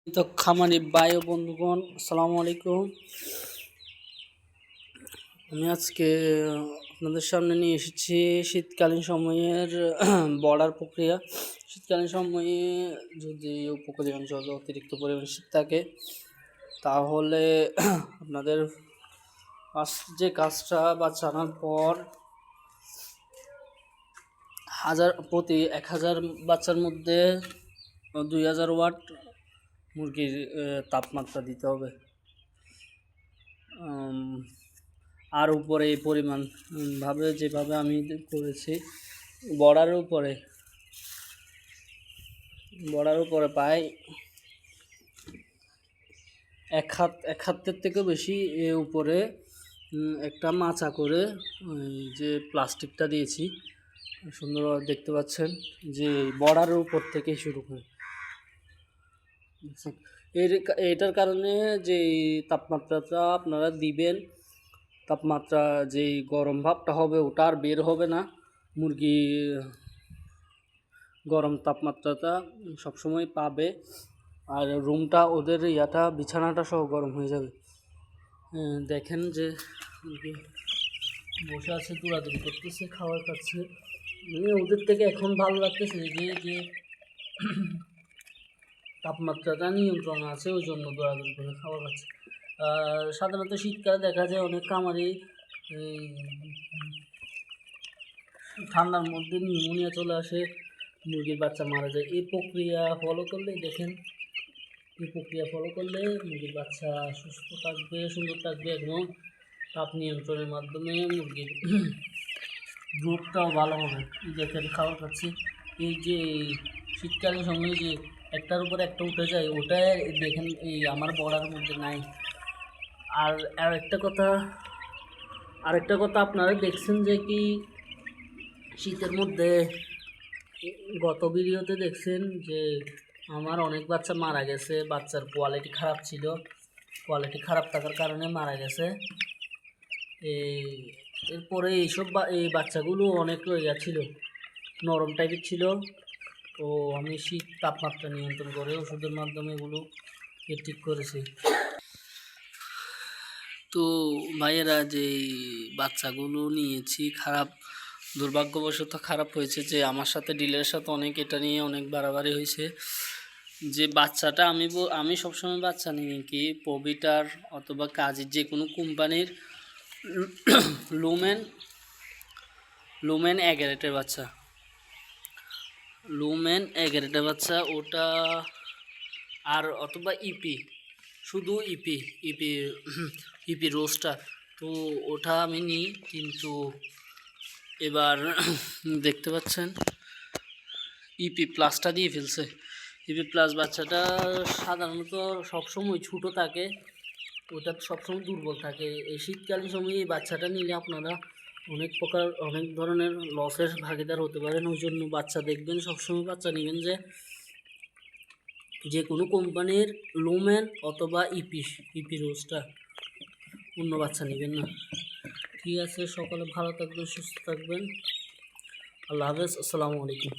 তো খামারি ভাই ও বন্ধুগণ, আসসালামু আলাইকুম। আমি আজকে আপনাদের সামনে নিয়ে এসেছি শীতকালীন সময়ের বর্ডার প্রক্রিয়া। শীতকালীন সময়ে যদি উপকূলীয় অঞ্চলে অতিরিক্ত পরিমাণ শীত থাকে, তাহলে আপনাদের যে কাজটা জানার পর প্রতি 1000 বাচ্চার মধ্যে 2000 ওয়াট মুরগির তাপমাত্রা দিতে হবে। আর উপরে এই পরিমাণ যেভাবে আমি করেছি, বর্ডারের উপরে প্রায় এক হাতের থেকেও বেশি উপরে একটা মাচা করে যে প্লাস্টিকটা দিয়েছি, সুন্দরভাবে দেখতে পাচ্ছেন যে বর্ডারের উপর থেকে শুরু করে এটার কারণে যে তাপমাত্রাটা আপনারা দিবেন, তাপমাত্রা যেই গরম ভাবটা হবে ওটা আর বের হবে না। মুরগি গরম তাপমাত্রাটা সবসময় পাবে, আর রুমটা ওদের বিছানাটা সহ গরম হয়ে যাবে। দেখেন যে মুরগি বসে আছে, দৌড়াদৌড়ি করতেছে, খাবার খাচ্ছে। ওদের থেকে এখন ভালো লাগতেছে যে তাপমাত্রাটা নিয়ন্ত্রণ আছে, ওই জন্য দৌড়াদৌড়ি করে খাবার খাচ্ছে। সাধারণত শীতকালে দেখা যায় অনেক খামারে ঠান্ডার মধ্যে নিউমোনিয়া চলে আসে, মুরগির বাচ্চা মারা যায়। এই প্রক্রিয়া ফলো করলে মুরগির বাচ্চা সুস্থ থাকবে, সুন্দর থাকবে এবং তাপ নিয়ন্ত্রণের মাধ্যমে মুরগির গ্রোথটাও ভালো হবে। দেখেন খাবার খাচ্ছে। এই যে শীতকালীন সময়ে যে একটার উপর একটা উঠে যায়, ওটা দেখেন এই আমার বর্ডারের মধ্যে নাই। আর আরেকটা কথা আপনারা দেখছেন যে কি শীতের মধ্যে গত ভিডিওতে দেখছেন যে আমার অনেক বাচ্চা মারা গেছে, বাচ্চার কোয়ালিটি খারাপ ছিল, কোয়ালিটি খারাপ থাকার কারণে মারা গেছে। এরপরে এই বাচ্চাগুলো অনেক ছিল, নরম টাইপের ছিল। তো আমি শীত তাপমাত্রা নিয়ন্ত্রণ করে ওষুধের মাধ্যমে এগুলো ঠিক করেছি। তো ভাইয়েরা, যে বাচ্চাগুলো নিয়েছি দুর্ভাগ্যবশত খারাপ হয়েছে, যে আমার সাথে ডিলারের সাথে এটা নিয়ে অনেক বাড়াবাড়ি হয়েছে। যে বাচ্চাটা আমি সবসময় বাচ্চা নিয়ে কি পবিটার অথবা কাজের যে কোনো কোম্পানির লুমেন এগারেটের বাচ্চা, ওটা আর অথবা শুধু ইপি রোস্টার, তো ওটা আমি নিই। কিন্তু এবার দেখতে পাচ্ছেন ইপি প্লাসটা দিয়ে ফেলছে। ইপি প্লাস বাচ্চাটা সাধারণত সবসময় ছোটো থাকে, ওটা সবসময় দুর্বল থাকে। এই শীতকালীন সময়ে এই বাচ্চাটা নিলে আপনারা অনেক ধরনের লসের ভাগিদার হতে পারেন। ওই জন্য বাচ্চা দেখবেন, সবসময় বাচ্চা নেবেন যে কোনো কোম্পানির লুমেন অথবা ইপি রোস্টার, অন্য বাচ্চা নেবেন না। ঠিক আছে, সকলে ভালো থাকবেন, সুস্থ থাকবেন। আল্লাহ হাফেজ, আসসালামু আলাইকুম।